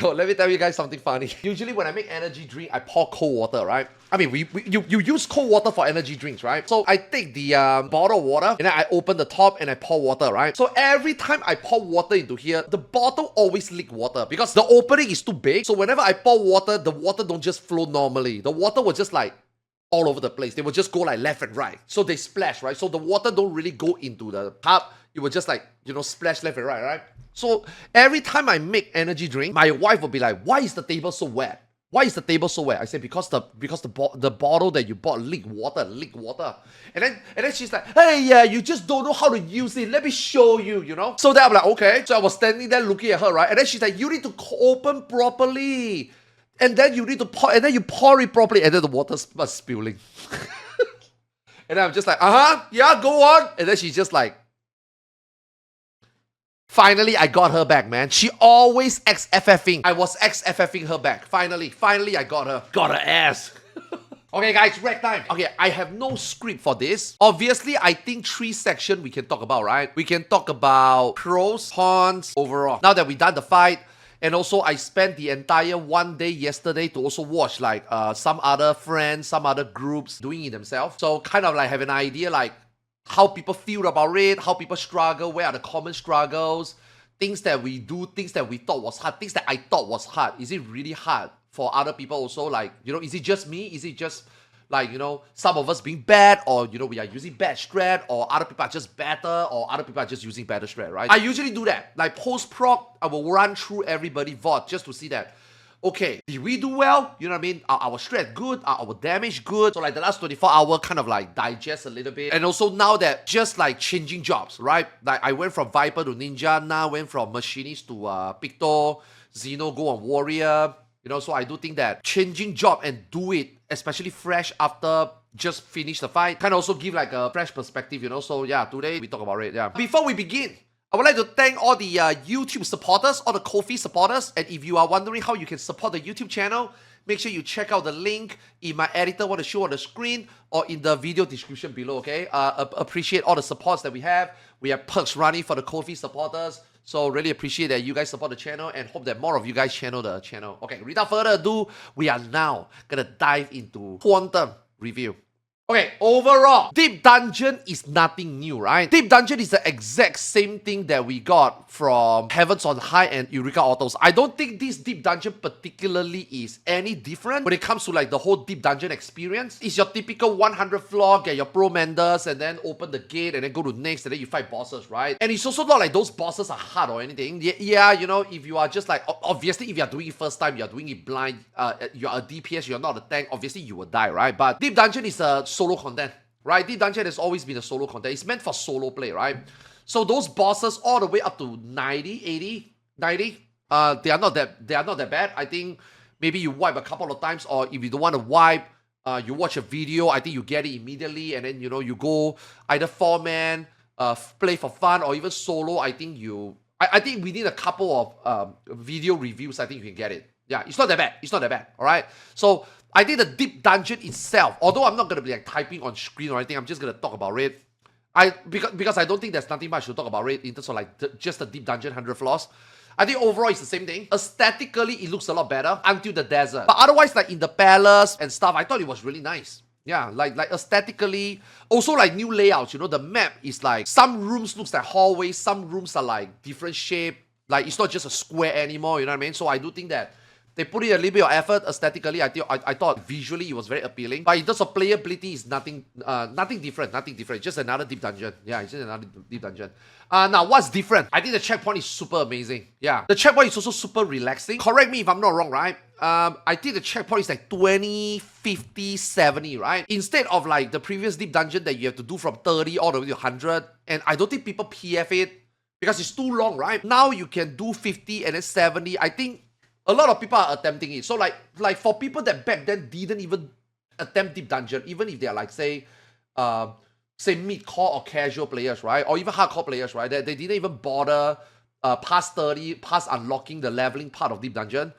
Yo, let me tell you guys something funny. Usually when I make energy drink, I pour cold water, right? I mean, you use cold water for energy drinks, right? So I take the bottle of water and then I open the top and I pour water, right? So every time I pour water into here, the bottle always leak water because the opening is too big. So whenever I pour water, the water don't just flow normally. The water will just like all over the place. They will just go like left and right. So they splash, right? So the water don't really go into the cup. It will just like, you know, splash left and right, right? So every time I make energy drink, my wife will be like, why is the table so wet? Why is the table so wet? I said, because the bottle that you bought leak water. And then she's like, hey, yeah, you just don't know how to use it. Let me show you, you know? So then I'm like, okay. So I was standing there looking at her, right? And then she's like, you need to open properly. And then you need to pour, and then you pour it properly. And then the water starts spilling. And then I'm just like, yeah, go on. And then she's just like, finally, I got her back, man. She always ex-FFing. I was ex-FFing her back. Finally, I got her. Got her ass. Okay, guys, rec time. Okay, I have no script for this. Obviously, I think 3 sections we can talk about, right? We can talk about pros, cons, overall. Now that we done the fight, and also I spent the entire one day yesterday to also watch like some other friends, some other groups doing it themselves. So kind of like have an idea like how people feel about it, how people struggle, where are the common struggles, things that we do, things that we thought was hard, things that I thought was hard. Is it really hard for other people also? Like, you know, is it just me? Is it just like, you know, some of us being bad, or, you know, we are using bad strat, or other people are just better, or other people are just using better strat, right? I usually do that. Like post-proc, I will run through everybody VOD just to see that, okay, did we do well? You know what I mean? Are our strat good? Are our damage good? So like the last 24 hours kind of like digest a little bit. And also now that just like changing jobs, right? Like I went from Viper to Ninja, now went from Machinist to Picto, Xeno go on Warrior. You know, so I do think that changing job and do it, especially fresh after just finish the fight, can also give like a fresh perspective, you know? So yeah, today we talk about it, yeah. Before we begin, I would like to thank all the YouTube supporters, all the Ko-fi supporters. And if you are wondering how you can support the YouTube channel, make sure you check out the link in my editor want to show on the screen or in the video description below, okay? Appreciate all the supports that we have. We have perks running for the Ko-fi supporters. So really appreciate that you guys support the channel and hope that more of you guys channel the channel. Okay, without further ado, we are now going to dive into Quantum review. Okay, overall, Deep Dungeon is nothing new, right? Deep Dungeon is the exact same thing that we got from Heavens on High and Eureka Autos. I don't think this Deep Dungeon particularly is any different when it comes to like the whole Deep Dungeon experience. It's your typical 100 floor, get your Pro Manders, and then open the gate, and then go to next, and then you fight bosses, right? And it's also not like those bosses are hard or anything. Yeah, you know, if you are just like, obviously, if you're doing it first time, you're doing it blind, you're a DPS, you're not a tank, obviously you will die, right? But Deep Dungeon is a solo content, right? Deep Dungeon has always been a solo content. It's meant for solo play, right? So those bosses all the way up to 90, 80, 90, they are not that bad. I think maybe you wipe a couple of times, or if you don't want to wipe, you watch a video, I think you get it immediately, and then, you know, you go either 4-man, play for fun, or even solo. I think within a couple of video reviews, I think you can get it. Yeah, it's not that bad. It's not that bad, all right? So I think the Deep Dungeon itself, although I'm not going to be like typing on screen or anything, I'm just going to talk about it. Because I don't think there's nothing much to talk about it in terms of like just the Deep Dungeon 100 floors. I think overall it's the same thing. Aesthetically, it looks a lot better until the desert. But otherwise, like in the palace and stuff, I thought it was really nice. Yeah, like aesthetically. Also like new layouts, you know, the map is like, some rooms looks like hallways, some rooms are like different shape. Like it's not just a square anymore, you know what I mean? So I do think that they put in a little bit of effort aesthetically. I thought visually it was very appealing. But in terms of playability, it's nothing different. Just another Deep Dungeon. Yeah, it's just another Deep Dungeon. Now, what's different? I think the checkpoint is super amazing. Yeah, the checkpoint is also super relaxing. Correct me if I'm not wrong, right? I think the checkpoint is like 20, 50, 70, right? Instead of like the previous Deep Dungeon that you have to do from 30 all the way to 100. And I don't think people PF it because it's too long, right? Now you can do 50 and then 70. I think a lot of people are attempting it. So like for people that back then didn't even attempt Deep Dungeon, even if they are like say mid-core or casual players, right? Or even hardcore players, right? They didn't even bother past 30, past unlocking the leveling part of Deep Dungeon.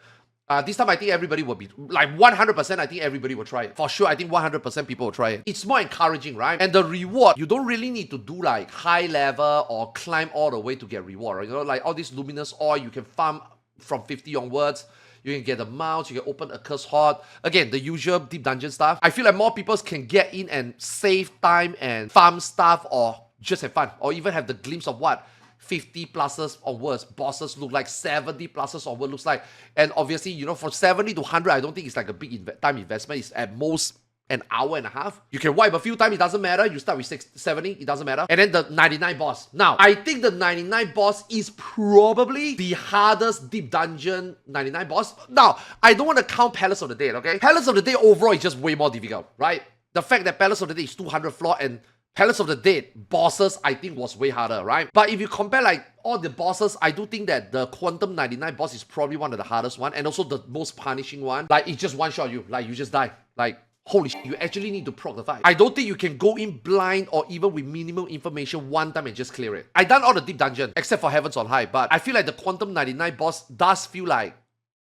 This time I think everybody will be, like 100%, I think everybody will try it. For sure, I think 100% people will try it. It's more encouraging, right? And the reward, you don't really need to do like high level or climb all the way to get reward, right? You know, like all this luminous oil, you can farm from 50 onwards. You can get the mounts, you can open a curse horde. Again, the usual deep dungeon stuff. I feel like more people can get in and save time and farm stuff or just have fun. Or even have the glimpse of what 50 pluses onwards bosses look like, 70 pluses onwards looks like. And obviously, you know, from 70 to 100, I don't think it's like a big time investment. It's at most an hour and a half. You can wipe a few times, it doesn't matter. You start with 70, it doesn't matter. And then the 99 boss. Now, I think the 99 boss is probably the hardest deep dungeon 99 boss. Now, I don't want to count Palace of the Dead, okay? Palace of the Dead overall is just way more difficult, right? The fact that Palace of the Dead is 200 floor and Palace of the Dead bosses, I think, was way harder, right? But if you compare like all the bosses, I do think that the Quantum 99 boss is probably one of the hardest one and also the most punishing one. Like, it just one-shot you. Like, you just die. Like, holy shit, you actually need to proc the fight. I don't think you can go in blind or even with minimal information one time and just clear it. I done all the deep dungeon, except for Heavens on High, but I feel like the Quantum 99 boss does feel like,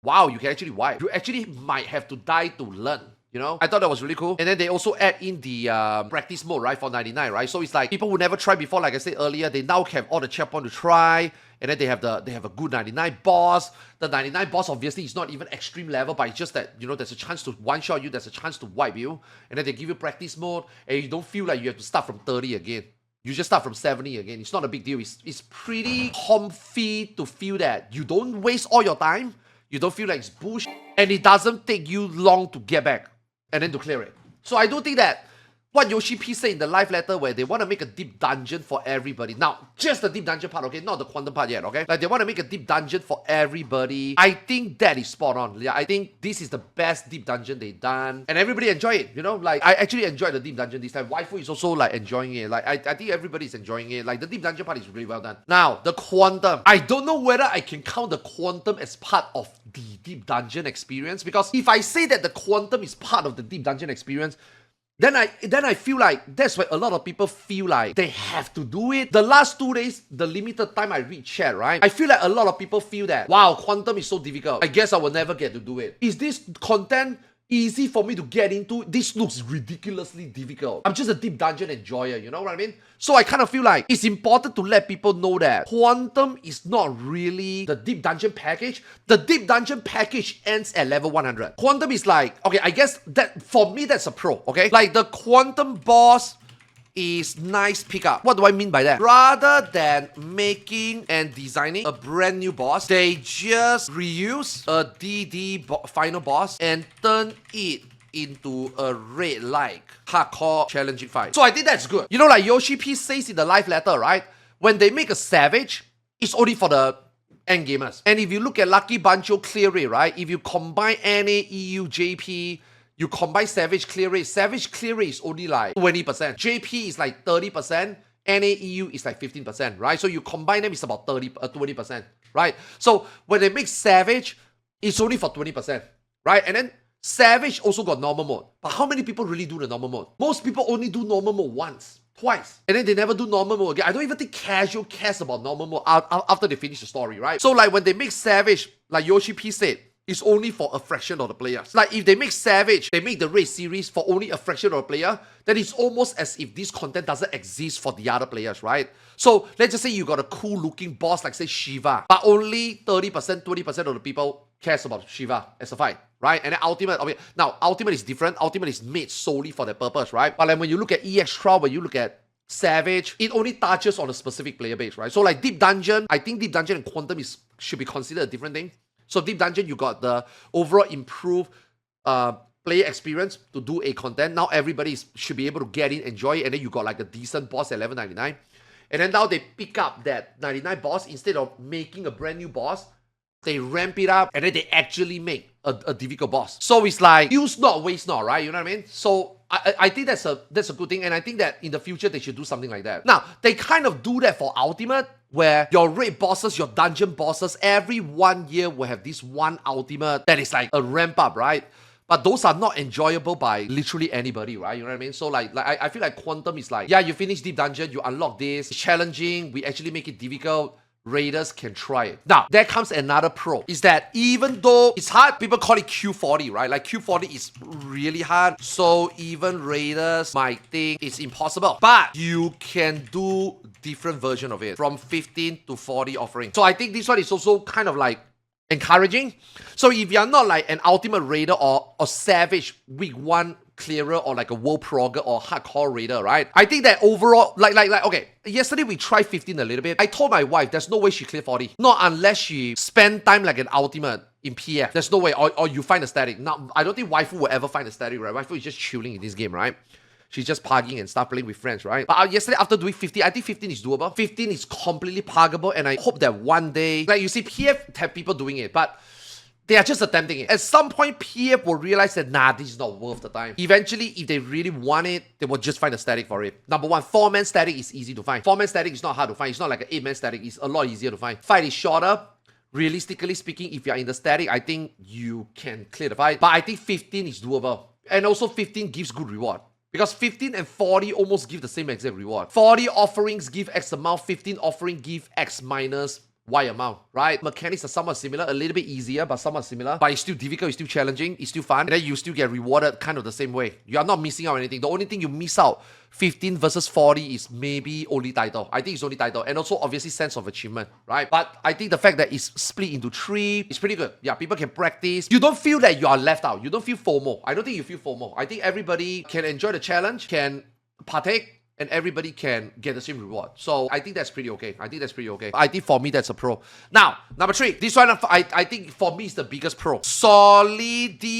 wow, you can actually wipe. You actually might have to die to learn. You know, I thought that was really cool. And then they also add in the practice mode, right, for 99, right? So it's like people who never tried before, like I said earlier, they now have all the checkpoint to try. And then they have a good 99 boss. The 99 boss obviously is not even extreme level, but it's just that, you know, there's a chance to one-shot you, there's a chance to wipe you. And then they give you practice mode, and you don't feel like you have to start from 30 again. You just start from 70 again. It's not a big deal. It's pretty comfy to feel that you don't waste all your time. You don't feel like it's bullshit. And it doesn't take you long to get back and then to clear it. So I do think that what Yoshi P said in the live letter where they want to make a deep dungeon for everybody. Now, just the deep dungeon part, okay? Not the quantum part yet, okay? Like, they want to make a deep dungeon for everybody. I think that is spot on. Yeah, I think this is the best deep dungeon they've done. And everybody enjoy it, you know? Like, I actually enjoyed the deep dungeon this time. Waifu is also, like, enjoying it. Like, I think everybody's enjoying it. Like, the deep dungeon part is really well done. Now, the quantum. I don't know whether I can count the quantum as part of the deep dungeon experience. Because if I say that the quantum is part of the deep dungeon experience, then I feel like that's why a lot of people feel like they have to do it. The last 2 days, the limited time I read chat, right? I feel like a lot of people feel that, wow, quantum is so difficult. I guess I will never get to do it. Is this content easy for me to get into? This looks ridiculously difficult. I'm just a deep dungeon enjoyer, you know what I mean? So I kind of feel like it's important to let people know that quantum is not really the deep dungeon package. The deep dungeon package ends at level 100. Quantum is like, okay, I guess that for me that's a pro, okay? Like the quantum boss is nice pickup. What do I mean by that? Rather than making and designing a brand new boss, they just reuse a DD final boss and turn it into a raid-like hardcore challenging fight. So I think that's good. You know, like Yoshi P says in the live letter, right? When they make a savage, it's only for the end gamers. And if you look at Lucky Bancho clear rate, right? If you combine NA, EU, JP, you combine Savage clear rate is only like 20%. JP is like 30%. NAEU is like 15%, right? So you combine them, it's about 20%, right? So when they make Savage, it's only for 20%, right? And then Savage also got normal mode. But how many people really do the normal mode? Most people only do normal mode once, twice. And then they never do normal mode again. I don't even think Casual cares about normal mode after they finish the story, right? So like when they make Savage, like Yoshi P said, it's only for a fraction of the players. Like if they make Savage, they make the raid series for only a fraction of the player, then it's almost as if this content doesn't exist for the other players, right? So let's just say you got a cool looking boss like say Shiva, but only 30%, 20% of the people cares about Shiva as a fight, right? And then Ultimate, okay, now Ultimate is different. Ultimate is made solely for that purpose, right? But like when you look at EX Trial, when you look at Savage, it only touches on a specific player base, right? So like Deep Dungeon, I think Deep Dungeon and Quantum should be considered a different thing. So Deep Dungeon, you got the overall improved player experience to do a content. Now everybody should be able to get in, enjoy it, and then you got like a decent boss at level 99. And then now they pick up that 99 boss, instead of making a brand new boss, they ramp it up, and then they actually make a difficult boss. So it's like, use not, waste not, right? You know what I mean? So I think that's a good thing, and I think that in the future they should do something like that. Now, they kind of do that for Ultimate, where your raid bosses, your dungeon bosses, every 1 year will have this one Ultimate that is like a ramp up, right? But those are not enjoyable by literally anybody, right? You know what I mean? So like I feel like Quantum is like, yeah, you finish Deep Dungeon, you unlock this, it's challenging, we actually make it difficult, raiders can try it. Now, there comes another pro, is that even though it's hard, people call it Q40, right? Like Q40 is really hard, so even raiders might think it's impossible. But you can do different version of it, from 15 to 40 offering. So I think this one is also kind of like encouraging. So if you're not like an ultimate raider or savage week 1 clearer or like a world progger or hardcore raider, right? I think that overall, okay, yesterday we tried 15 a little bit. I told my wife there's no way she cleared 40. Not unless she spend time like an ultimate in PF. There's no way. Or you find a static. Now, I don't think waifu will ever find a static, right? Waifu is just chilling in this game, right? She's just partying and stuff, playing with friends, right? But yesterday, after doing 15, I think 15 is doable. 15 is completely parkable, and I hope that one day, like you see, PF have people doing it, but they are just attempting it. At some point, PF will realize that, nah, this is not worth the time. Eventually, if they really want it, they will just find a static for it. Number one, 4-man static is easy to find. 4-man static is not hard to find. It's not like an 8-man static. It's a lot easier to find. Fight is shorter. Realistically speaking, if you're in the static, I think you can clear the fight. But I think 15 is doable. And also 15 gives good reward. Because 15 and 40 almost give the same exact reward. 40 offerings give X amount, 15 offering give X minus Y amount, right? Mechanics are somewhat similar, a little bit easier, but somewhat similar. But it's still difficult, it's still challenging, it's still fun. And then you still get rewarded kind of the same way. You are not missing out on anything. The only thing you miss out, 15 versus 40 is maybe only title. I think it's only title. And also obviously sense of achievement, right? But I think the fact that it's split into 3 is pretty good. Yeah, people can practice. You don't feel that you are left out. You don't feel FOMO. I don't think you feel FOMO. I think everybody can enjoy the challenge, can partake, and everybody can get the same reward. So I think that's pretty okay. I think for me, that's a pro. Now, number 3. This one, I think for me is the biggest pro. Solidify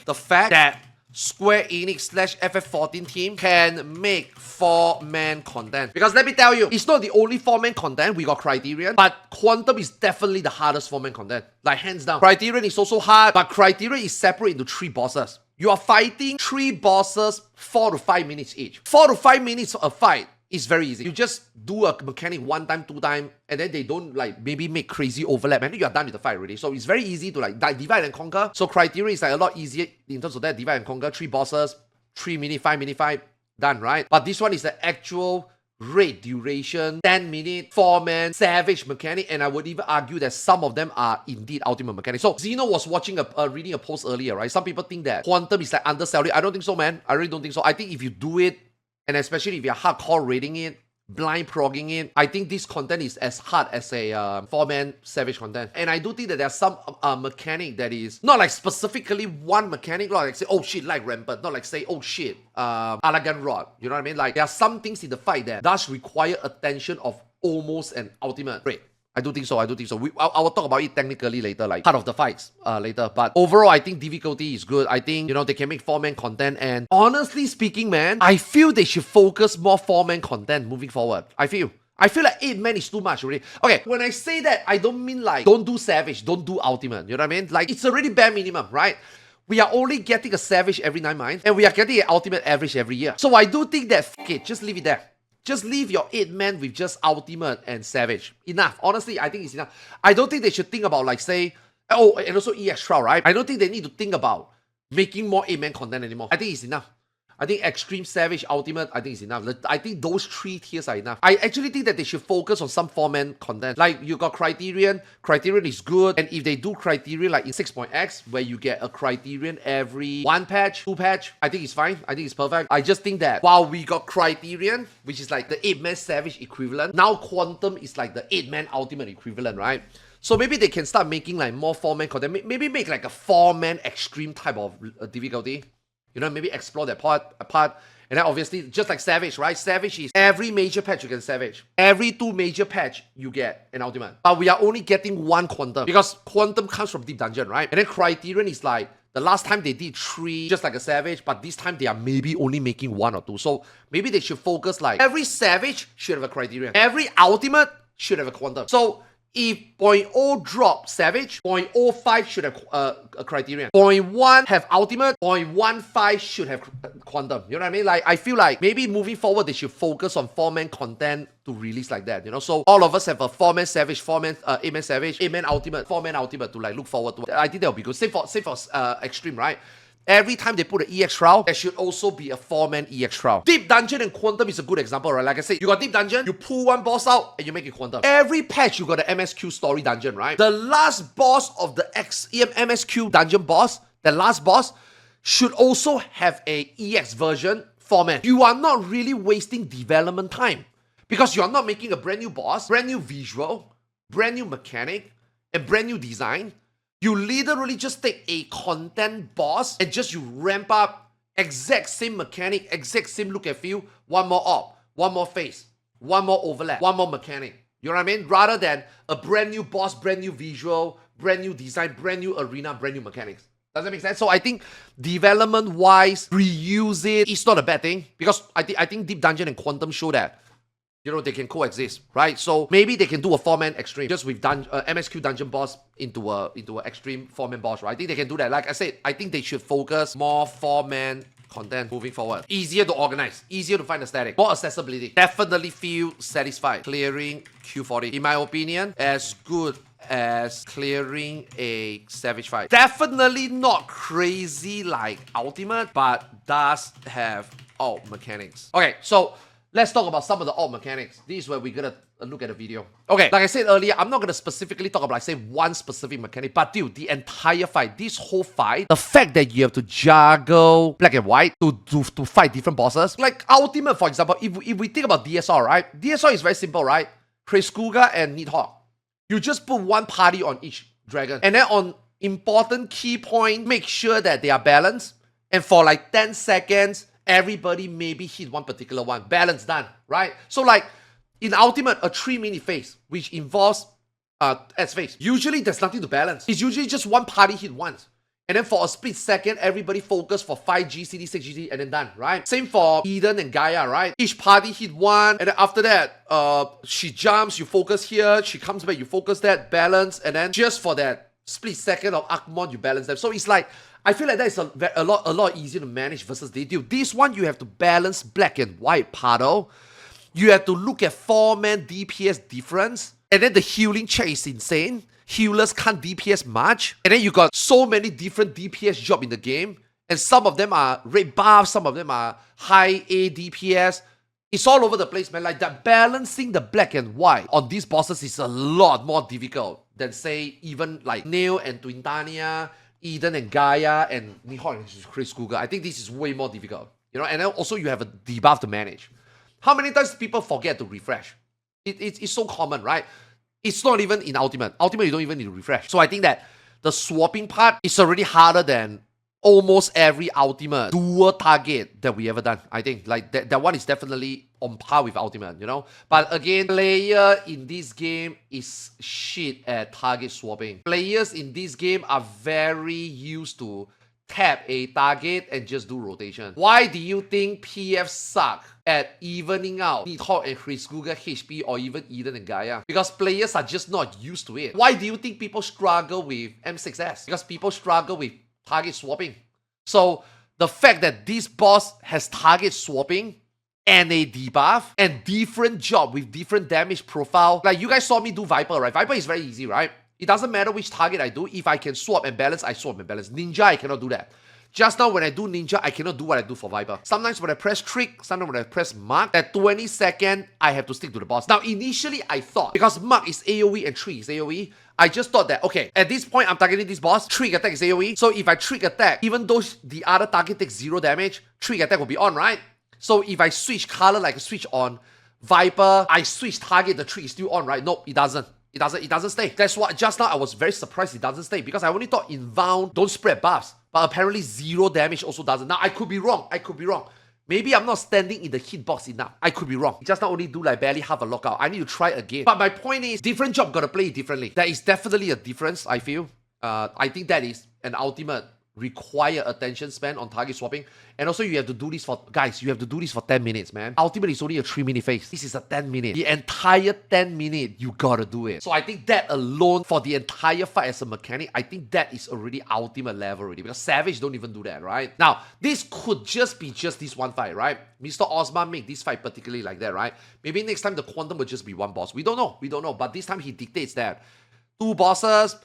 the fact that Square Enix / FF14 team can make 4-man content. Because let me tell you, it's not the only 4-man content. We got Criterion, but Quantum is definitely the hardest 4-man content. Like hands down. Criterion is also hard, but Criterion is separate into 3 bosses. You are fighting 3 bosses, 4 to 5 minutes each. 4 to 5 minutes of a fight is very easy. You just do a mechanic 1 time, 2 time, and then they don't like maybe make crazy overlap, and then you are done with the fight already. So it's very easy to like divide and conquer. So Criterion is like a lot easier in terms of that, divide and conquer. 3 bosses, 3 minute, 5 minute fight, done, right? But this one is the actual raid duration, 10 minute, 4-man, savage mechanic, and I would even argue that some of them are indeed ultimate mechanic. So Zeno was watching reading a post earlier, right? Some people think that Quantum is like underselling. I don't think so, man. I really don't think so. I think if you do it, and especially if you're hardcore raiding it, blind progging it, I think this content is as hard as a 4-man savage content. And I do think that there's some mechanic that is not like specifically one mechanic, not like say, oh shit, like Rampant, not like say, oh shit, Elegant Rod. You know what I mean? Like there are some things in the fight that does require attention of almost an ultimate raid. I do think so. I will talk about it technically later, like part of the fights later. But overall, I think difficulty is good. I think, you know, they can make 4-man content. And honestly speaking, man, I feel they should focus more 4-man content moving forward. I feel like 8-man is too much already. Okay, when I say that, I don't mean like don't do Savage, don't do Ultimate. You know what I mean? Like it's already bare minimum, right? We are only getting a Savage every 9 months, and we are getting an Ultimate average every year. So I do think that, fuck it, just leave it there. Just leave your 8-man with just Ultimate and Savage. Enough. Honestly, I think it's enough. I don't think they should think about like say, oh, and also EX Trial, right? I don't think they need to think about making more 8-man content anymore. I think it's enough. I think Extreme, Savage, Ultimate, I think it's enough. I think those 3 tiers are enough. I actually think that they should focus on some 4-man content. Like, you got Criterion. Criterion is good. And if they do Criterion, like in 6.x, where you get a Criterion every 1 patch, 2 patch, I think it's fine. I think it's perfect. I just think that while we got Criterion, which is like the 8-man Savage equivalent, now Quantum is like the 8-man Ultimate equivalent, right? So maybe they can start making like more 4-man content. Maybe make like a 4-man Extreme type of difficulty. You know, maybe explore that part. And then obviously, just like Savage, right? Savage is every major patch you get Savage. Every 2 major patch, you get an Ultimate. But we are only getting 1 Quantum. Because Quantum comes from Deep Dungeon, right? And then Criterion is like, the last time they did 3, just like a Savage. But this time, they are maybe only making 1 or 2. So maybe they should focus like, every Savage should have a Criterion. Every Ultimate should have a Quantum. So if 0.0 drop Savage, 0.05 should have a Criterion. 0.1 have Ultimate, 0.15 should have Quantum. You know what I mean? Like, I feel like maybe moving forward, they should focus on 4-man content to release like that, you know? So all of us have a 4-man Savage, 4-man, 8-man Savage, 8-man Ultimate, 4-man Ultimate to like look forward to. I think that would be good. Same for Extreme, right? Every time they put an EX Trial, there should also be a 4-man EX Trial. Deep Dungeon and Quantum is a good example, right? Like I said, you got Deep Dungeon, you pull 1 boss out, and you make it Quantum. Every patch, you got an MSQ story dungeon, right? The last boss of the MSQ dungeon boss, the last boss, should also have a EX version 4-man. You are not really wasting development time because you are not making a brand new boss, brand new visual, brand new mechanic, and brand new design, you literally just take a content boss and just you ramp up exact same mechanic, exact same look and feel, one more op, one more face, one more overlap, one more mechanic. You know what I mean? Rather than a brand new boss, brand new visual, brand new design, brand new arena, brand new mechanics. Does that make sense? So I think development-wise, reuse it is not a bad thing, because I think Deep Dungeon and Quantum show that, you know, they can coexist, right? So maybe they can do a 4-man extreme, just with MSQ dungeon boss into a extreme 4-man boss, right? I think they can do that. Like I said, I think they should focus more 4-man content moving forward. Easier to organize, easier to find the static, more accessibility. Definitely feel satisfied clearing Q40. In my opinion, as good as clearing a Savage fight. Definitely not crazy like Ultimate, but does have alt mechanics. Okay, so let's talk about some of the alt mechanics. This is where we're gonna look at the video. Okay, like I said earlier, I'm not gonna specifically talk about, like, say, one specific mechanic, but dude, the entire fight, this whole fight, the fact that you have to juggle black and white to fight different bosses. Like Ultimate, for example, if we think about DSR, right? DSR is very simple, right? Kreiskuga and Nidhogg. You just put one party on each dragon, and then on important key point, make sure that they are balanced, and for like 10 seconds, everybody maybe hit one particular one. Balance done, right? So like in Ultimate, a 3-minute phase, which involves S phase. Usually there's nothing to balance. It's usually just one party hit once. And then for a split second, everybody focus for 5G, CD, 6GG, and then done, right? Same for Eden and Gaia, right? Each party hit one, and then after that, she jumps, you focus here, she comes back, you focus that, balance, and then just for that split second of Akmon, you balance them. So it's like, I feel like that is a lot easier to manage versus they do. This one, you have to balance black and white paddle. You have to look at 4-man DPS difference, and then the healing check is insane. Healers can't DPS much, and then you got so many different DPS job in the game, and some of them are red buff, some of them are high A DPS. It's all over the place, man. Like that, balancing the black and white on these bosses is a lot more difficult than, say, even like Neil and Twintania, Eden and Gaia, and Nihon and Kreiskuga. I think this is way more difficult, you know. And then also you have a debuff to manage. How many times people forget to refresh? It's so common, right? It's not even in Ultimate. Ultimate, you don't even need to refresh. So I think that the swapping part is already harder than almost every Ultimate dual target that we ever done. I think like that one is definitely on par with Ultimate, you know. But again, player in this game is shit at target swapping. Players in this game are very used to tap a target and just do rotation. Why do you think PF suck at evening out Nidhogg and Kreiskuga HP, or even Eden and Gaia? Because players are just not used to it. Why do you think people struggle with M6S? Because people struggle with target swapping. So the fact that this boss has target swapping and a debuff and different job with different damage profile. Like you guys saw me do Viper, right? Viper is very easy, right? It doesn't matter which target I do. If I can swap and balance, I swap and balance. Ninja, I cannot do that. Just now when I do Ninja, I cannot do what I do for Viper. Sometimes when I press Trick, sometimes when I press Mark, that 20 second, I have to stick to the boss. Now, initially, I thought, because Mark is AoE and Trick is AoE, I just thought that, okay, at this point, I'm targeting this boss, Trick attack is AoE, so if I Trick attack, even though the other target takes 0 damage, Trick attack will be on, right? So if I switch color, like I switch on Viper, I switch target, the Trick is still on, right? Nope, it doesn't. It doesn't stay. That's why just now I was very surprised it doesn't stay, because I only thought Inbound don't spread buffs, but apparently 0 damage also doesn't. Now I could be wrong. Maybe I'm not standing in the hitbox enough. I could be wrong. Just not only do like barely half a lockout. I need to try again. But my point is, different job gotta play it differently. There is definitely a difference, I feel. I think that is an ultimate require attention span on target swapping. And also you have to do this for, guys, you have to do this for 10 minutes, man. Ultimate is only a 3-minute phase. This is a 10-minute. The entire 10-minute, you gotta do it. So I think that alone for the entire fight as a mechanic, I think that is already ultimate level already, because Savage don't even do that, right? Now, this could just be just this one fight, right? Mr. Osman made this fight particularly like that, right? Maybe next time the Quantum will just be one boss. We don't know. But this time he dictates that 2 bosses,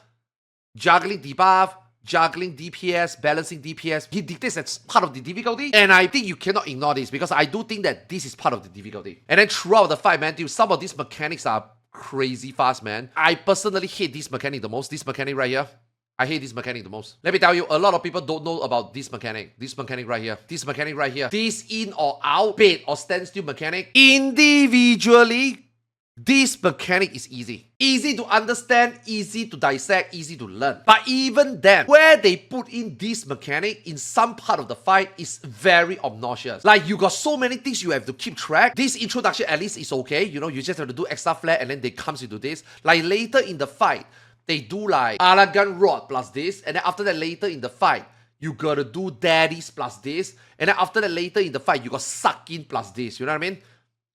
juggling debuff, juggling DPS, balancing DPS. He dictates that's part of the difficulty. And I think you cannot ignore this, because I do think that this is part of the difficulty. And then throughout the fight, man, dude, some of these mechanics are crazy fast, man. I personally hate this mechanic the most. This mechanic right here. I hate this mechanic the most. Let me tell you, a lot of people don't know about this mechanic. This mechanic right here. This mechanic right here. This in or out, bait or standstill mechanic. Individually, This mechanic is easy. Easy to understand, easy to dissect, easy to learn. But even then, where they put in this mechanic in some part of the fight is very obnoxious. Like, you got so many things you have to keep track. This introduction at least is okay. You know, you just have to do extra flare and then they comes into this. Like, later in the fight, they do like Elegant Rod plus this. And then after that, later in the fight, you gotta do Daddies plus this. And then after that, later in the fight, you got Suck In plus this. You know what I mean?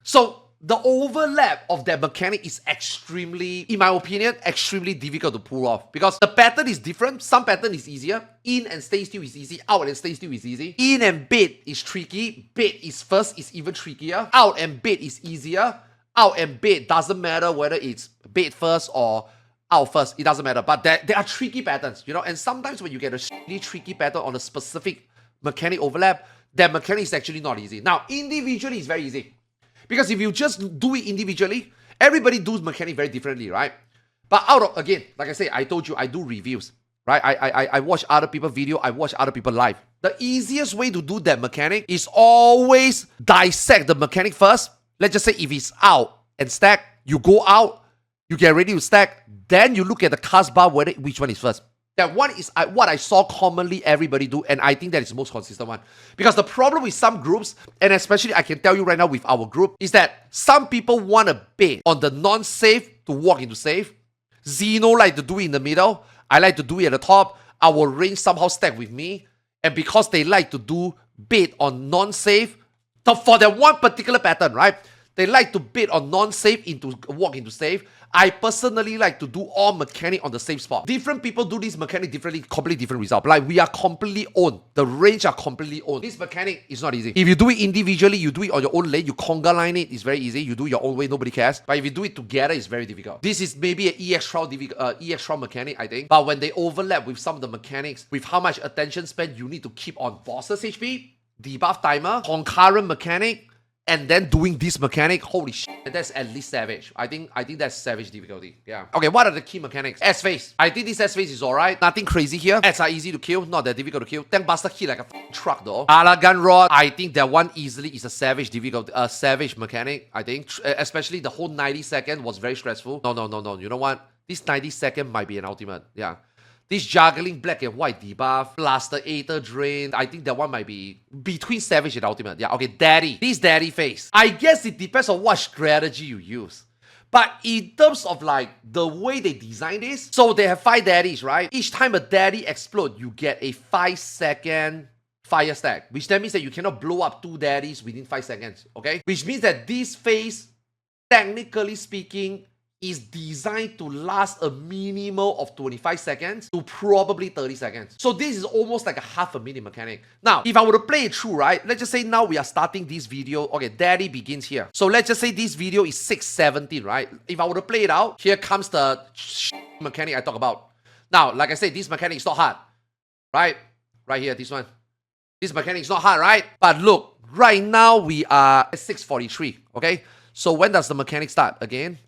So, the overlap of that mechanic is extremely, in my opinion, extremely difficult to pull off. Because the pattern is different. Some pattern is easier. In and stay still is easy. Out and stay still is easy. In and bait is tricky. Bait is first is even trickier. Out and bait is easier. Out and bait doesn't matter whether it's bait first or out first. It doesn't matter. But there are tricky patterns, you know. And sometimes when you get a really tricky pattern on a specific mechanic overlap, that mechanic is actually not easy. Now, individually, it's very easy. Because if you just do it individually, everybody does mechanic very differently, right? But again, like I say, I told you, I do reviews, right? I watch other people's video, I watch other people live. The easiest way to do that mechanic is always dissect the mechanic first. Let's just say if it's out and stack, you go out, you get ready to stack, then you look at the cast bar, which one is first. That one is what I saw commonly everybody do, and I think that is the most consistent one. Because the problem with some groups, and especially I can tell you right now with our group, is that some people want to bait on the non-safe to walk into safe. Zeno like to do it in the middle. I like to do it at the top. Our range somehow stack with me. And because they like to do bait on non-safe, so for that one particular pattern, right? They like to bait on non-safe into walk into safe. I personally like to do all mechanic on the safe spot. Different people do this mechanic differently, completely different result. Like, we are completely own. The range are completely own. This mechanic is not easy. If you do it individually, you do it on your own lane, you conga line it, it's very easy. You do it your own way, nobody cares. But if you do it together, it's very difficult. This is maybe an EX trial mechanic, I think. But when they overlap with some of the mechanics, with how much attention span you need to keep on boss's HP, debuff timer, concurrent mechanic, and then doing this mechanic, holy shit, that's at least savage. I think that's savage difficulty. Yeah. Okay, what are the key mechanics? S-phase. I think this S-phase is alright. Nothing crazy here. S are easy to kill, not that difficult to kill. Tank Buster hit like a truck though. Elegant Rod, I think that one easily is a savage savage mechanic, I think. Especially the whole 90 second was very stressful. No. You know what? This 90 second might be an ultimate. Yeah. This juggling black and white debuff, plus the Aether Drain, I think that one might be between Savage and Ultimate. Yeah, okay, Daddy. This Daddy phase. I guess it depends on what strategy you use. But in terms of like the way they design this, so they have 5 Daddies, right? Each time a Daddy explodes, you get a 5-second fire stack, which that means that you cannot blow up 2 Daddies within 5 seconds, okay? Which means that this phase, technically speaking, is designed to last a minimum of 25 seconds to probably 30 seconds. So this is almost like a half a minute mechanic. Now, if I were to play it through, right? Let's just say now we are starting this video. Okay, Daddy begins here. So let's just say this video is 6:17, right? If I were to play it out, here comes the mechanic I talk about. Now, like I said, this mechanic is not hard, right? Right here, this one. This mechanic is not hard, right? But look, right now we are at 6:43, okay? So when does the mechanic start? Again,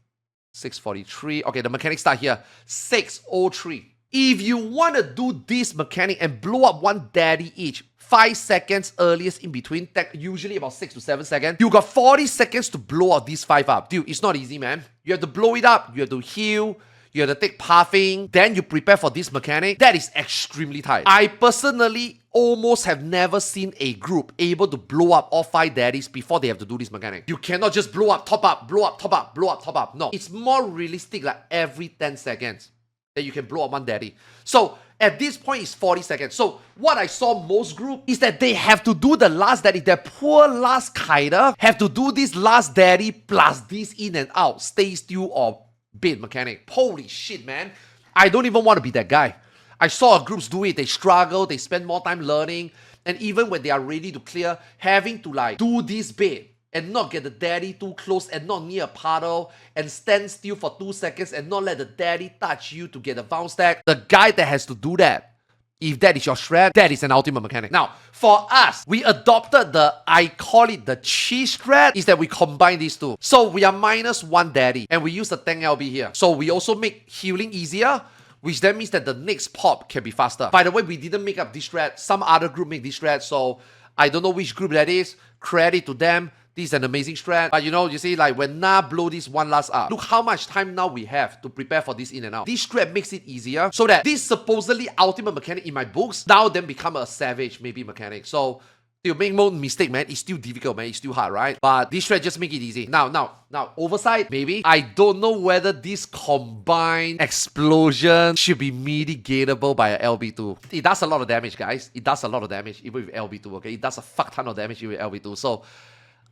6:43. Okay, the mechanics start here. 6:03. If you want to do this mechanic and blow up one Daddy each, 5 seconds earliest in between, usually about 6 to 7 seconds, you got 40 seconds to blow out these 5 up. Dude, it's not easy, man. You have to blow it up, you have to heal, you have to take pathing, then you prepare for this mechanic. That is extremely tight. I personally almost have never seen a group able to blow up all 5 Daddies before they have to do this mechanic. You cannot just blow up, top up, blow up, top up, blow up, top up. No, it's more realistic, like every 10 seconds that you can blow up one Daddy. So at this point, it's 40 seconds. So what I saw most group is that they have to do the last Daddy. Their poor last Kaida have to do this last Daddy plus this in and out, stay still or bait mechanic. Holy shit, man. I don't even want to be that guy. I saw groups do it. They struggle. They spend more time learning. And even when they are ready to clear, having to like do this bait and not get the Daddy too close and not near a puddle and stand still for 2 seconds and not let the Daddy touch you to get a bounce stack. The guy that has to do that, if that is your strat, that is an ultimate mechanic. Now, for us, we adopted I call it the cheese strat, is that we combine these two. So we are -1 Daddy and we use the tank LB here. So we also make healing easier, which then means that the next pop can be faster. By the way, we didn't make up this strat. Some other group make this strat, so I don't know which group that is. Credit to them. This is an amazing strat. But you see, like when Na blow this one last up, look how much time now we have to prepare for this in and out. This strat makes it easier so that this supposedly ultimate mechanic in my books now then become a savage maybe mechanic. So you make more mistake, man. It's still difficult, man. It's still hard, right? But this strat just make it easy. Now, oversight, maybe. I don't know whether this combined explosion should be mitigatable by a LB2. It does a lot of damage, guys. It does a lot of damage even with LB2, okay? It does a fuck ton of damage even with LB2. So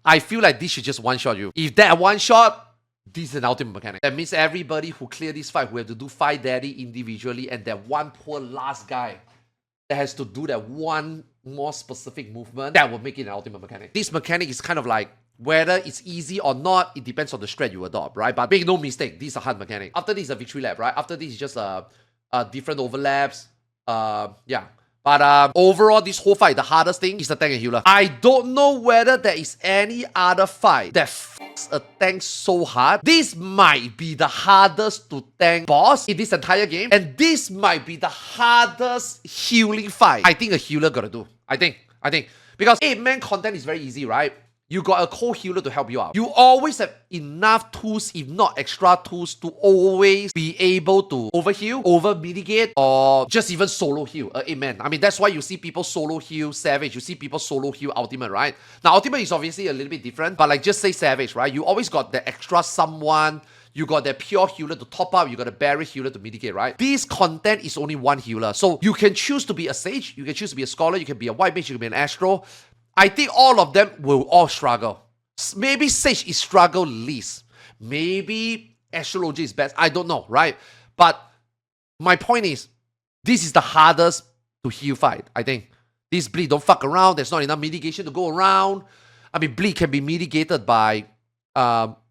I feel like this should just one-shot you. If that one-shot, this is an ultimate mechanic. That means everybody who clear this fight, who have to do 5 daddy individually, and that one poor last guy that has to do that one more specific movement, that will make it an ultimate mechanic. This mechanic is kind of like, whether it's easy or not, it depends on the strat you adopt, right? But make no mistake, this is a hard mechanic. After this is a victory lap, right? After this is just different overlaps. Yeah. But overall, this whole fight, the hardest thing is the tank and healer. I don't know whether there is any other fight that fucks a tank so hard. This might be the hardest to tank boss in this entire game. And this might be the hardest healing fight I think a healer gotta do. I think. Because 8-man content is very easy, right? You got a co-healer to help you out. You always have enough tools, if not extra tools, to always be able to overheal, over-mitigate, or just even solo heal. Amen. I mean, that's why you see people solo heal Savage. You see people solo heal Ultimate, right? Now, Ultimate is obviously a little bit different, but like just say Savage, right? You always got the extra someone. You got that pure healer to top up. You got a barrier healer to mitigate, right? This content is only one healer. So you can choose to be a Sage. You can choose to be a Scholar. You can be a White Mage. You can be an Astro. I think all of them will all struggle. Maybe Sage is struggle least. Maybe Astrology is best. I don't know, right? But my point is, this is the hardest to heal fight, I think. This bleed, don't fuck around. There's not enough mitigation to go around. I mean, bleed can be mitigated by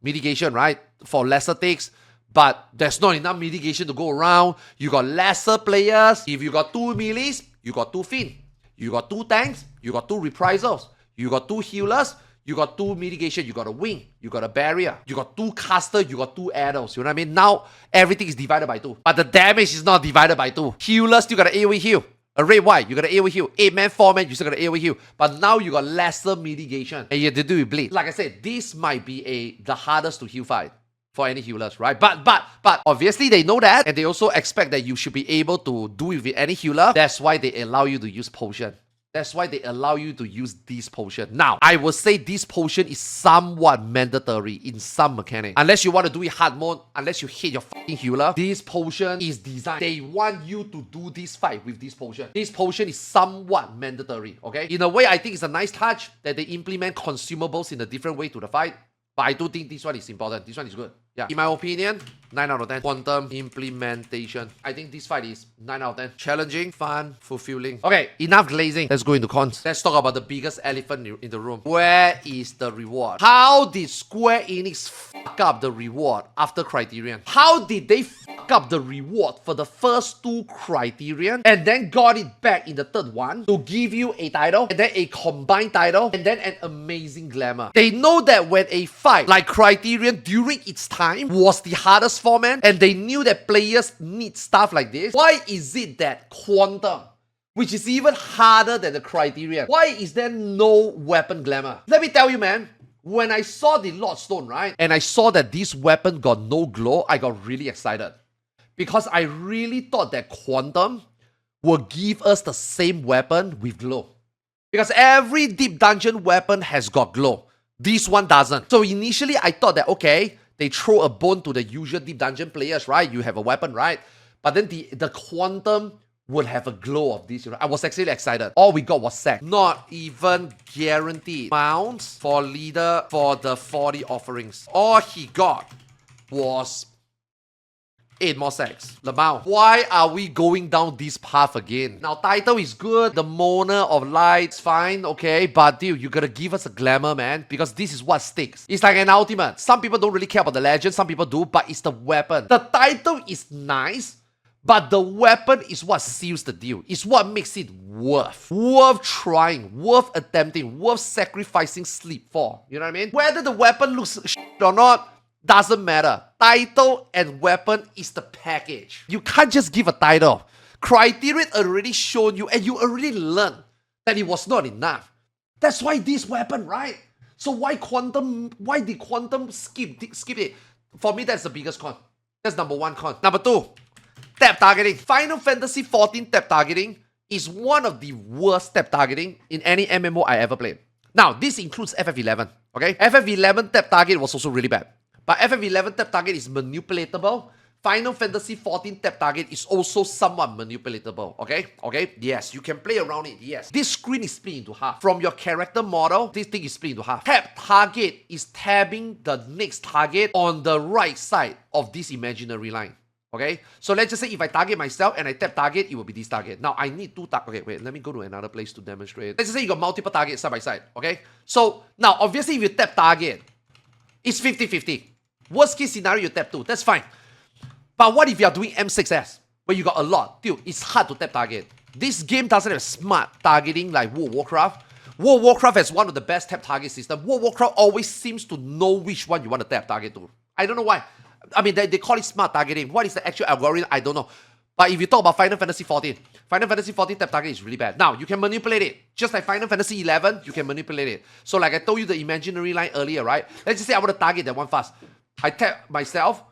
mitigation, right? For lesser takes. But there's not enough mitigation to go around. You got lesser players. If you got 2 melees, you got 2 Fiend. You got 2 tanks, you got 2 reprisals, you got 2 healers, you got 2 mitigation, you got a wing, you got a barrier, you got 2 caster, you got 2 adults. You know what I mean? Now, everything is divided by 2. But the damage is not divided by 2. Healers still got an AoE heal. A red white, you got an AoE heal. 8-man, 4-man, you still got an AoE heal. But now you got lesser mitigation. And you have to do with bleed. Like I said, this might be the hardest to heal fight for any healers, right? But obviously they know that, and they also expect that you should be able to do it with any healer. That's why they allow you to use potion. That's why they allow you to use this potion. Now, I will say this potion is somewhat mandatory in some mechanic. Unless you want to do it hard mode, unless you hate your fucking healer, this potion is designed. They want you to do this fight with this potion. This potion is somewhat mandatory, okay? In a way, I think it's a nice touch that they implement consumables in a different way to the fight. But I do think this one is important. This one is good. Yeah. In my opinion, 9 out of 10. Quantum implementation. I think this fight is 9 out of 10. Challenging, fun, fulfilling. Okay, enough glazing. Let's go into cons. Let's talk about the biggest elephant in the room. Where is the reward? How did Square Enix fuck up the reward after Criterion? How did they fuck up the reward for the first 2 Criterion and then got it back in the 3rd one to give you a title and then a combined title and then an amazing glamour? They know that when a fight like Criterion during its time was the hardest format and they knew that players need stuff like this, why is it that Quantum, which is even harder than the Criterion, why is there no weapon glamour? Let me tell you, man, when I saw the Lord Stone, right, and I saw that this weapon got no glow, I got really excited. Because I really thought that Quantum will give us the same weapon with glow. Because every deep dungeon weapon has got glow. This one doesn't. So initially, I thought that, okay, they throw a bone to the usual deep dungeon players, right? You have a weapon, right? But then the Quantum would have a glow of this. You know? I was actually excited. All we got was sack. Not even guaranteed mounts for leader for the 40 offerings. All he got was 8 more sacks. Lamau, why are we going down this path again? Now, title is good. The Mona of Light's fine, okay? But dude, you gotta give us a glamour, man. Because this is what sticks. It's like an ultimate. Some people don't really care about the legend. Some people do. But it's the weapon. The title is nice. But the weapon is what seals the deal. It's what makes it worth. Worth trying. Worth attempting. Worth sacrificing sleep for. You know what I mean? Whether the weapon looks shit or not, doesn't matter. Title and weapon is the package. You can't just give a title. Criterion already shown you and you already learned that it was not enough. That's why this weapon, right? So why did quantum skip it? For me, that's the biggest con. That's number one con. Number two, tap targeting. Final Fantasy XIV tap targeting is one of the worst tap targeting in any MMO I ever played. Now, this includes FF11, okay? FF11 tap target was also really bad. But FF11 tap target is manipulatable. Final Fantasy XIV tap target is also somewhat manipulatable, okay? Okay, yes, you can play around it, yes. This screen is split into half. From your character model, this thing is split into half. Tap target is tabbing the next target on the right side of this imaginary line, okay? So let's just say if I target myself and I tap target, it will be this target. Now, I need two targets. Okay, wait, let me go to another place to demonstrate. Let's just say you got multiple targets side by side, okay? So, now, obviously, if you tap target, it's 50-50. Worst case scenario, you tap 2. That's fine. But what if you are doing M6S, where you got a lot? Dude, it's hard to tap target. This game doesn't have smart targeting like World of Warcraft. World of Warcraft has one of the best tap target systems. World of Warcraft always seems to know which one you want to tap target to. I don't know why. I mean, they call it smart targeting. What is the actual algorithm? I don't know. But if you talk about Final Fantasy XIV, Final Fantasy XIV tap target is really bad. Now, you can manipulate it. Just like Final Fantasy XI, you can manipulate it. So like I told you the imaginary line earlier, right? Let's just say I want to target that one fast. I tap myself.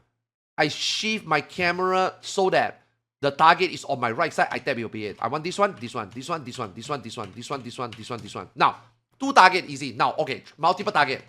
I shift my camera so that the target is on my right side. I tap, it will be it. I want this one, this one, this one, this one, this one, this one, this one, this one, this one, this one. Now, two target, easy. Now, okay, multiple target.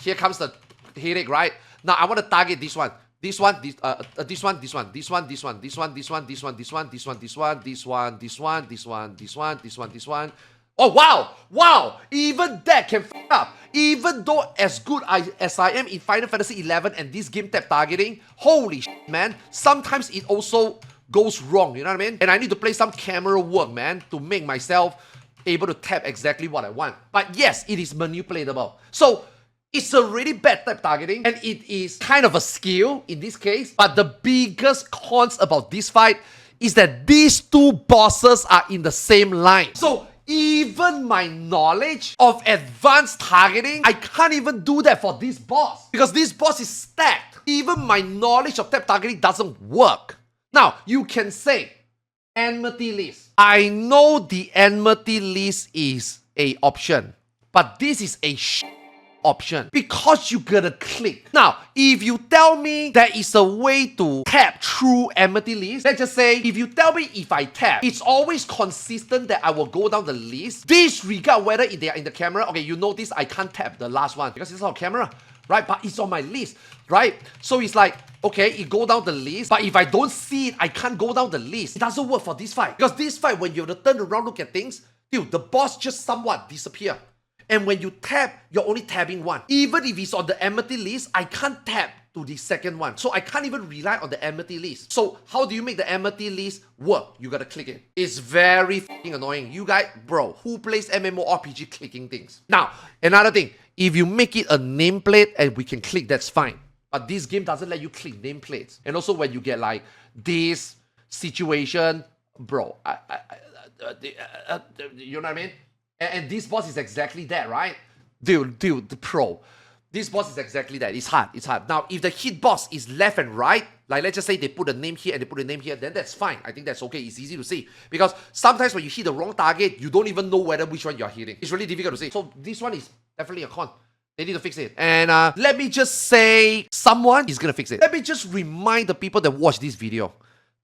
Here comes the headache, right? Now, I want to target this one. This one, this one, this one, this one, this one, this one, this one, this one, this one, this one, this one, this one, this one, this one, this one, this one, this one, this one. Oh, wow! Wow! Even that can f up. Even though as good as I am in Final Fantasy XI and this game tap targeting, holy shit, man. Sometimes it also goes wrong, you know what I mean? And I need to play some camera work, man, to make myself able to tap exactly what I want. But yes, it is manipulatable. So, it's a really bad tap targeting, and it is kind of a skill in this case. But the biggest cons about this fight is that these two bosses are in the same line. So, even my knowledge of advanced targeting, I can't even do that for this boss. Because this boss is stacked. Even my knowledge of tap targeting doesn't work. Now, you can say, enmity list. I know the enmity list is an option. But this is a option because you gotta click. Now, if you tell me there is a way to tap through enmity list, let's just say if you tell me if I tap, it's always consistent that I will go down the list, disregard whether they are in the camera. Okay, you notice I can't tap the last one because it's on camera, right? But it's on my list, right? So it's like, okay, it go down the list, but if I don't see it, I can't go down the list. It doesn't work for this fight because this fight, when you have to turn around, look at things, dude, the boss just somewhat disappear. And when you tap, you're only tapping one. Even if it's on the enmity list, I can't tap to the second one. So I can't even rely on the enmity list. So how do you make the enmity list work? You gotta click it. It's very f***ing annoying. You guys, bro, who plays MMORPG clicking things? Now, another thing, if you make it a nameplate and we can click, that's fine. But this game doesn't let you click nameplates. And also when you get like this situation, bro, you know what I mean? And this boss is exactly that, right? Dude, the pro. This boss is exactly that. It's hard, it's hard. Now, if the hit boss is left and right, like let's just say they put a name here and they put a name here, then that's fine. I think that's okay. It's easy to see. Because sometimes when you hit the wrong target, you don't even know which one you're hitting. It's really difficult to see. So this one is definitely a con. They need to fix it. And let me just say, someone is gonna fix it. Let me just remind the people that watch this video.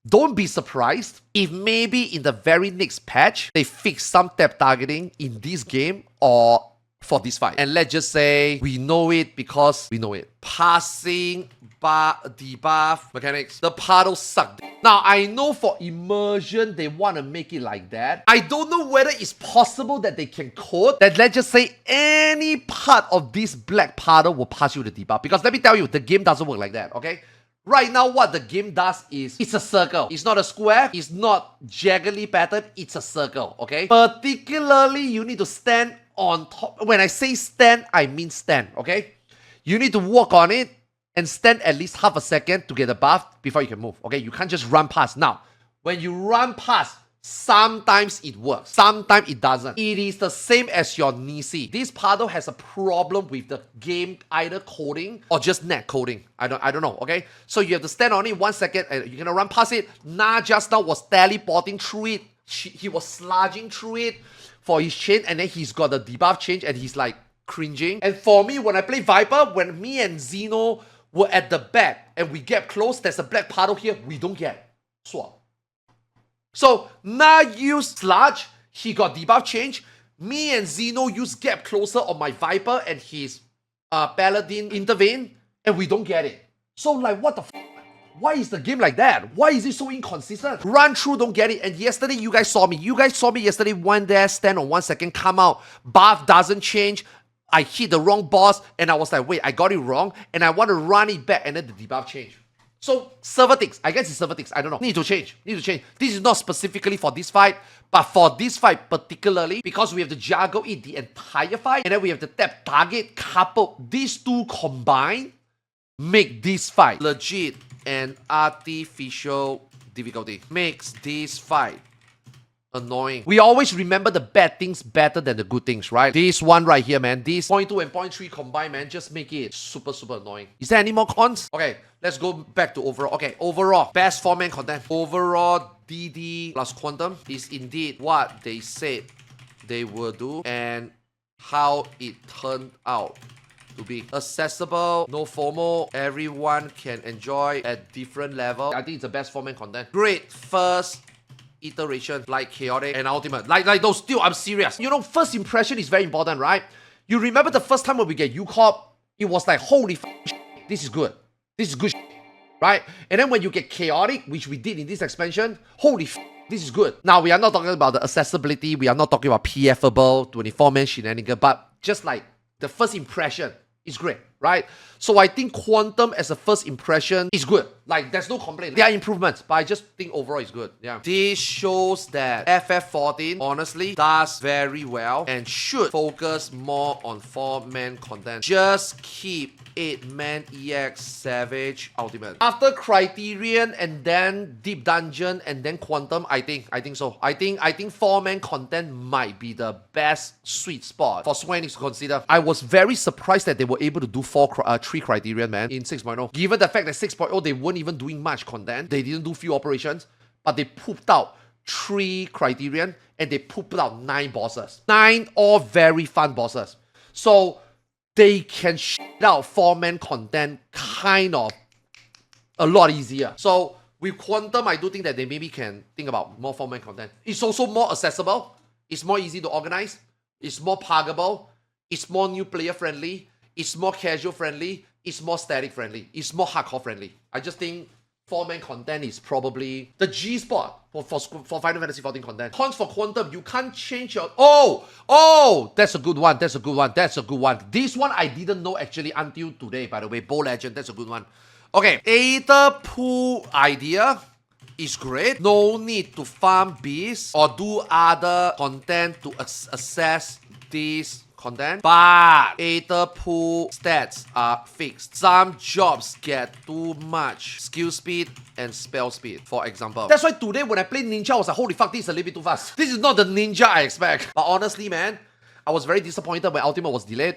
Don't be surprised if maybe in the very next patch, they fix some tap targeting in this game or for this fight. And let's just say we know it because we know it. Passing debuff mechanics. The paddle suck. Now, I know for immersion, they want to make it like that. I don't know whether it's possible that they can code that, let's just say, any part of this black paddle will pass you the debuff. Because let me tell you, the game doesn't work like that, okay? Right now, what the game does is, it's a circle. It's not a square. It's not jaggedly patterned. It's a circle, okay? Particularly, you need to stand on top. When I say stand, I mean stand, okay? You need to walk on it and stand at least half a second to get a buff before you can move, okay? You can't just run past. Now, when you run past, sometimes it works, sometimes it doesn't. It is the same as your Nisi. This paddle has a problem with the game either coding or just net coding. I don't know, okay? So you have to stand on it 1 second and you're gonna run past it. Na just now was teleporting through it. He was sludging through it for his chain, and then he's got the debuff change and he's like cringing. And for me, when I play Viper, when me and Xeno were at the back and we get close, there's a black puddle here, we don't get swap. So Na used Sludge, he got debuff change. Me and Xeno use gap closer on my Viper and his Paladin intervene, and we don't get it. So like, what the f? Why is the game like that? Why is it so inconsistent? Run through, don't get it. And yesterday, you guys saw me. You guys saw me yesterday, went there, stand on 1 second, come out. Buff doesn't change. I hit the wrong boss, and I was like, wait, I got it wrong, and I want to run it back, and then the debuff changed. So, server ticks. I guess it's server ticks. I don't know. Need to change. Need to change. This is not specifically for this fight, but for this fight particularly, because we have to juggle it the entire fight, and then we have to tap target, couple. These two combined make this fight legit and artificial difficulty. Makes this fight annoying. We always remember the bad things better than the good things, right? This one right here, man. This 0.2 and 0.3 combined, man. Just make it super, super annoying. Is there any more cons? Okay, let's go back to overall. Okay, overall, best 4-man content. Overall, DD plus Quantum is indeed what they said they will do and how it turned out to be. Accessible, no FOMO, everyone can enjoy at different level. I think it's the best 4-man content. Great first iteration, like chaotic and ultimate, like those. Still, I'm serious. You know, first impression is very important, right? You remember the first time when we get UCorp, it was like, holy f this is good. This is good, right? And then when you get chaotic, which we did in this expansion, holy f this is good. Now, we are not talking about the accessibility. We are not talking about PFable, 24-man shenanigan, but just like the first impression is great, right? So I think Quantum as a first impression is good. Like, there's no complaint. There are improvements, but I just think overall it's good. Yeah. This shows that FF14 honestly does very well and should focus more on 4-man content. Just keep 8-man EX Savage Ultimate. After Criterion and then Deep Dungeon and then Quantum, I think so. I think 4-man content might be the best sweet spot for Square Enix to consider. I was very surprised that they were able to do 3 Criterion, man, in 6.0. Given the fact that 6.0, they weren't even doing much content. They didn't do few operations, but they pooped out 3 Criterion and they pooped out 9 bosses. 9 all very fun bosses. So they can shit out 4-man content kind of a lot easier. So with Quantum, I do think that they maybe can think about more 4-man content. It's also more accessible. It's more easy to organize. It's more puggable. It's more new player friendly. It's more casual friendly. It's more static friendly. It's more hardcore friendly. I just think 4-man content is probably the G spot for Final Fantasy XIV content. Cons for Quantum, you can't change your... Oh, that's a good one. That's a good one. That's a good one. This one I didn't know actually until today, by the way. Bow Legend, that's a good one. Okay, Aether Pool idea is great. No need to farm beasts or do other content to access this content, but Aether Pool stats are fixed. Some jobs get too much skill speed and spell speed, for example. That's why today when I played Ninja, I was like, holy fuck, this is a little bit too fast. This is not the Ninja I expect. But honestly, man, I was very disappointed when Ultimate was delayed,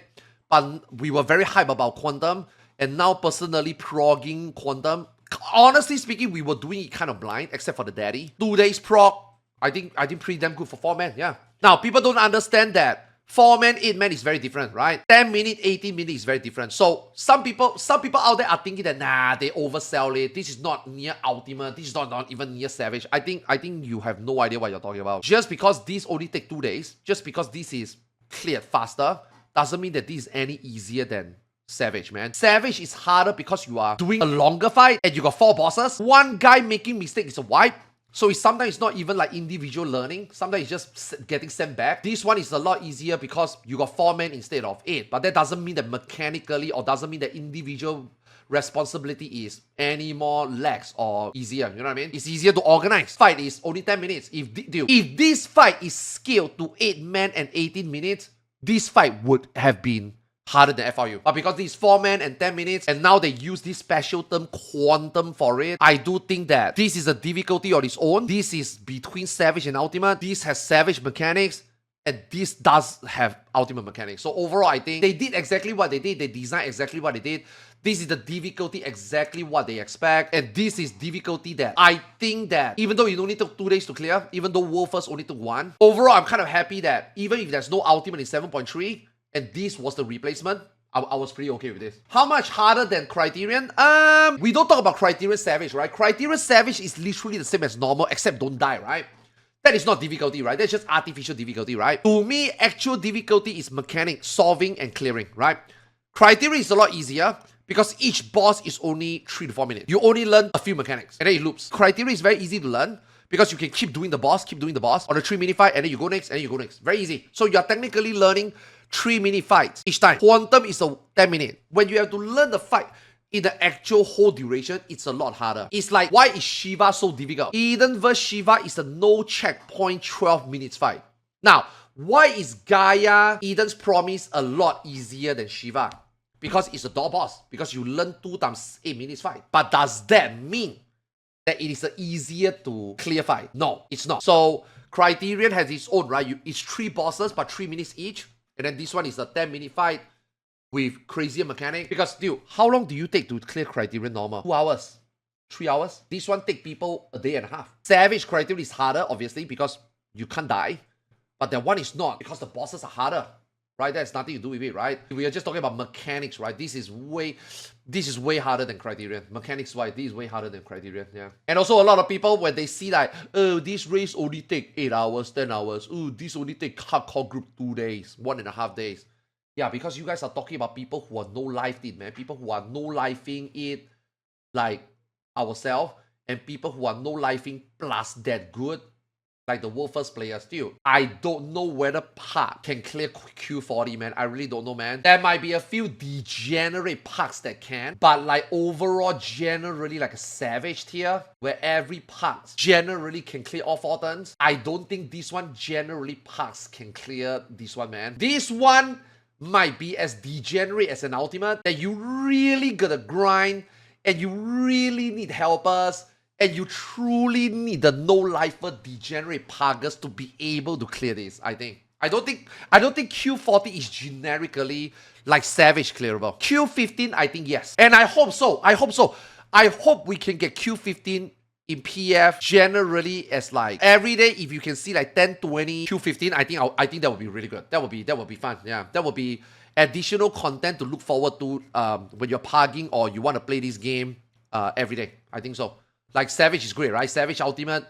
but we were very hyped about Quantum, and now personally progging Quantum. Honestly speaking, we were doing it kind of blind, except for the daddy. 2 days prog, I think pretty damn good for 4-man, yeah. Now, people don't understand that 4-man, 8-man is very different, right? 10 minutes, 18 minutes is very different. So some people out there are thinking that nah, they oversell it. This is not near ultimate. This is not even near savage. I think you have no idea what you're talking about. Just because this only take 2 days, just because this is cleared faster, doesn't mean that this is any easier than savage, man. Savage is harder because you are doing a longer fight and you got 4 bosses. One guy making mistake is a wipe. So sometimes it's not even like individual learning. Sometimes it's just getting sent back. This one is a lot easier because you got 4-man instead of 8. But that doesn't mean that mechanically or doesn't mean that individual responsibility is any more lax or easier. You know what I mean? It's easier to organize. Fight is only 10 minutes. If this fight is scaled to 8-man and 18 minutes, this fight would have been harder than FRU. But because this is 4-man and 10 minutes, and now they use this special term Quantum for it, I do think that this is a difficulty on its own. This is between Savage and Ultimate. This has Savage mechanics, and this does have Ultimate mechanics. So overall, I think they did exactly what they did. They designed exactly what they did. This is the difficulty exactly what they expect, and this is difficulty that I think that even though it only took 2 days to clear, even though World First only took 1, overall, I'm kind of happy that even if there's no Ultimate in 7.3, and this was the replacement, I was pretty okay with this. How much harder than Criterion? We don't talk about Criterion Savage, right? Criterion Savage is literally the same as normal, except don't die, right? That is not difficulty, right? That's just artificial difficulty, right? To me, actual difficulty is mechanic, solving and clearing, right? Criterion is a lot easier because each boss is only 3 to 4 minutes. You only learn a few mechanics and then it loops. Criterion is very easy to learn because you can keep doing the boss on a 3-minute fight, and then you go next, and then you go next. Very easy. So you're technically learning 3-minute fights each time. Quantum is a 10-minute. When you have to learn the fight in the actual whole duration, it's a lot harder. It's like, why is Shiva so difficult? Eden vs Shiva is a no checkpoint 12 minutes fight. Now, why is Gaia, Eden's Promise, a lot easier than Shiva? Because it's a door boss. Because you learn 2 times 8 minutes fight. But does that mean that it is an easier to clear fight? No, it's not. So Criterion has its own, right? It's 3 bosses, but 3 minutes each. And then this one is a 10-minute fight with crazier mechanic. Because, dude, how long do you take to clear Criterion normal? 2 hours? 3 hours? This one take people a day and a half. Savage Criterion is harder, obviously, because you can't die. But that one is not, because the bosses are harder. Right? That has nothing to do with it, right? We are just talking about mechanics, right? This is way harder than Criterion. Mechanics-wise, this is way harder than Criterion, yeah. And also a lot of people, when they see like, oh, this race only take 8 hours, 10 hours. Oh, this only take hardcore group 2 days, 1.5 days. Yeah, because you guys are talking about people who are no-lifed it, man. People who are no-lifing it like ourselves, and people who are no-lifing plus that good, like the world first players. Still, I don't know whether Park can clear Q40, man. I really don't know, man. There might be a few degenerate Parks that can, but like overall, generally like a Savage tier, where every Park generally can clear all 4 turns. I don't think this one generally Parks can clear this one, man. This one might be as degenerate as an ultimate, that you really gotta grind, and you really need helpers, and you truly need the no-lifer degenerate Pagas to be able to clear this, I think. I don't think Q40 is generically like Savage clearable. Q15, I think yes. And I hope so. I hope we can get Q15 in PF generally as like every day. If you can see like 10, 20 Q15, I think that would be really good. That would be fun. Yeah, that would be additional content to look forward to when you're parking or you want to play this game every day. I think so. Like Savage is great, right? Savage Ultimate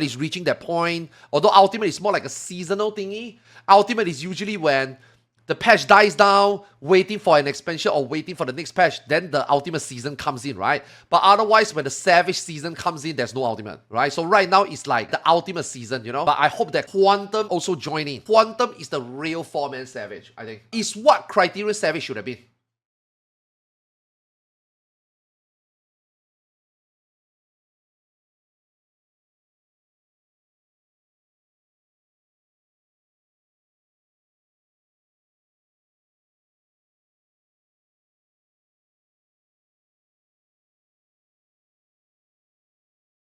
is reaching that point. Although Ultimate is more like a seasonal thingy. Ultimate is usually when the patch dies down, waiting for an expansion or waiting for the next patch, then the Ultimate season comes in, right? But otherwise, when the Savage season comes in, there's no Ultimate, right? So right now, it's like the Ultimate season, you know? But I hope that Quantum also join in. Quantum is the real 4-man Savage, I think. It's what Criterion Savage should have been.